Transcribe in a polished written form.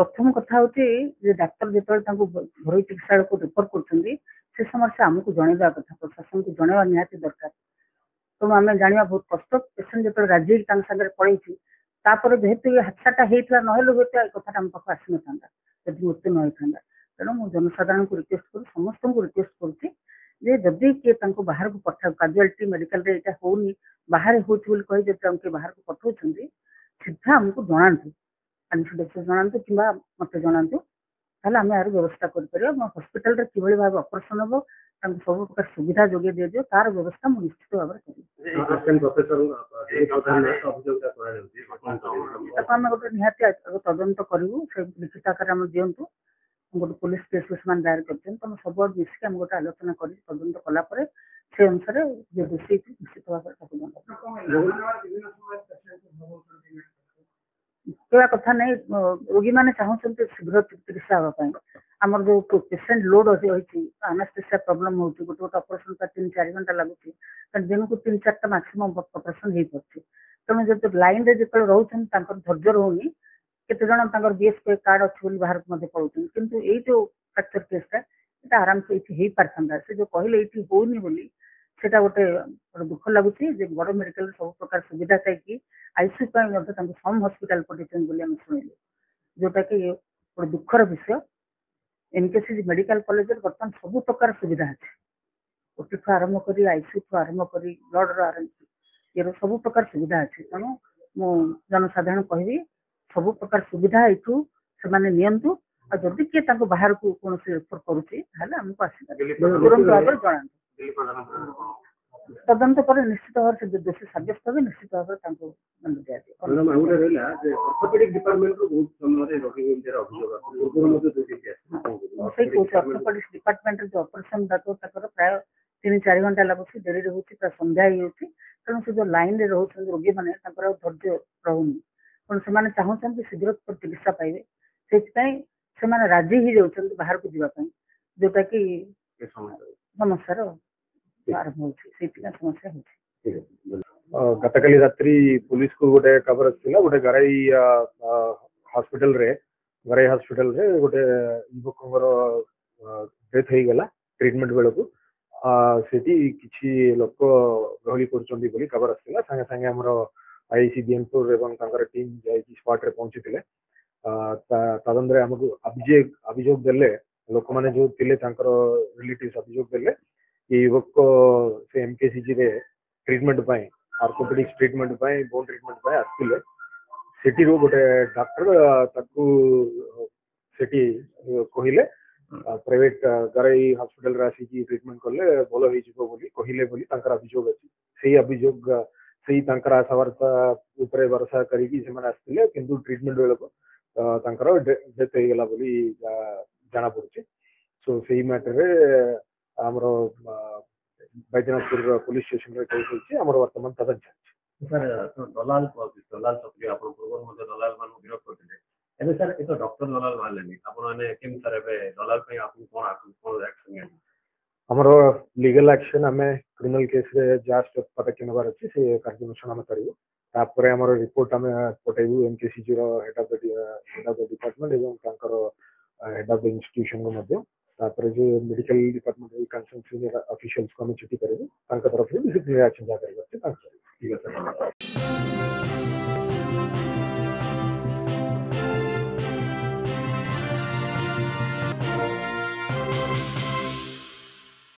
प्रथम कथा होची डाक्तर जो घरोई चिकित्सालय को रेफर कर से समस्या आमको जनवा कथा प्रशासन को जनवा निहाती दरकार तेणु आम जाना बहुत कष्ट पेसेंट जो राजी सागर पड़े जेहेतु ये हादसाटा होता ना हूँ कथा आम पाख आसी ना जब मृत्यु न होता तेणु मुझे जनसाधारण को रिक्वेस्ट कर समस्त को रिक्वेस्ट करुँची किए बाहर को पठा काजुआलिटी मेडिकल यहाँ होनी बाहर होती कही बाहर को पठाऊँ सीधा आमको जनातु आनिफिडेक्स जनातु कि मत जनातु ताहले आम यार व्यवस्था कर हॉस्पिटल कि भाव ऑपरेशन हम सब प्रकार सुविधा जोगे दि दियो तार व्यवस्था मुझे निश्चित भाव आम गोटे निहाती तदंत करूँ से लिखित आकार आम दिंतु गोटे पुलिस केस मान दायर कर सब मिसिक आम गोटे आलोचना कर तदंत कलापर से अनुसार जो दोषी निश्चित भाव कहवा कथा नहीं रोगी मैंने चाहते शीघ्र चिकित्सा हाँपाई आमर जो पेसेंट लोड रही आनास्थेसिया प्रोब्लेम होती गोटे गोटे ऑपरेशन का 3-4 घंटा लगुच दिन को 3-4टा मैक्सिमम ऑपरेशन हो पार्टी तेणु जो लाइन रे जो रोचे धैर्य रोनी केते जन बीएसपी कार्ड अच्छे बाहर को पड़ते किंतु ये जो फ्रैक्चर केसटा आराम से ये पारता से जो कहले ये होनी बोली सेटा गोटे दुख लगुच बड़ मेडिकल सब प्रकार सुविधा थी आईसीयू सम हस्पिटाल पठे शुणिले जोटा कि गोटे दुखर विषय एनकेसीजी मेडिकल कॉलेज बर्तमान सब प्रकार सुविधा अच्छे ओटी ठू आरंभ कर आईसीयू ठू आरंभ कर ब्लड ये सब प्रकार सुविधा अच्छे तेणु मु जनसाधारण कहबी सब प्रकार सुविधा यू से नियंतु जदि किए बाहर को कौन रेफर करुच्ची आमको तुरंत भाव जनातु तदंत पर निश्चित भाव से दोषी सब्यस्त हो निश्चित भाव डिपार्टमेंट जो ऑपरेशन प्राय 3-4 घंटा लगुच डेरी रोचे प्राय संध्या तेणु से जो लाइन रोचे रोगी मैंने धैर्य रोनी तेणु से चाहते शीघ्र चिकित्सा पाइबे से राजी ही जाऊँ बाहर को जावाई जोटा कि समस्या आरंभ समस्या गतकाली रात्रि पुलिस को गोटे खबर आसाला गोटे गराई हॉस्पिटल रे गोटे युवक डेथ हो गला ट्रीटमेंट बेल को किसी लोक गहली कर खबर आसाला सागे सागे आम आईसी बीएमपुर एवं टीम जाइए स्पॉट रे पहुंची तदंत आमको अभियोग देले लोक मैंने जो थे रिलेटिव्स अभियोग देले ये युवक से एमकेसीजी रे treatment orthopaedic treatment bone treatment आसते सेठी गोटे डॉक्टर कहले प्राइवेट गराई हॉस्पिटल रे आसी ट्रीटमेंट कले भल हो कहले अभियोग अच्छी से अभियोग से आशा वार्ता ऊपर भरोसा करते किंतु ट्रीटमेंट बेलू डेथ हो गला जाना पड़े सो से मैटर आमर बैद्यनाथपुर पुलिस स्टेशन रे केस होची आमर वर्तमान तदंत सर दलाल चक्री आपण पूर्व मध्ये दलाल मान विरोध करथिले एबे सर ए तो डॉक्टर दलाल मानलेनी आपण माने केम सर एबे दलाल पे आपण कोन एक्शन लेनी आमर लीगल एक्शन हमें क्रिमिनल केस रे जस्ट पता किनबार अछि से कार्यानुष्ठान हम करिवो तापर आमर रिपोर्ट हमें पठाइबो एमकेसीजी रो हेड ऑफ द डिपार्टमेंट एवं तांकर हेड ऑफ द इंस्टीट्यूशन को मध्य तापर जो medical department concern senior officials को हम चिट्ठी करेंगे तरफ से डिसिप्लिनरी एक्शन जा करेंगे। ठीक है सर।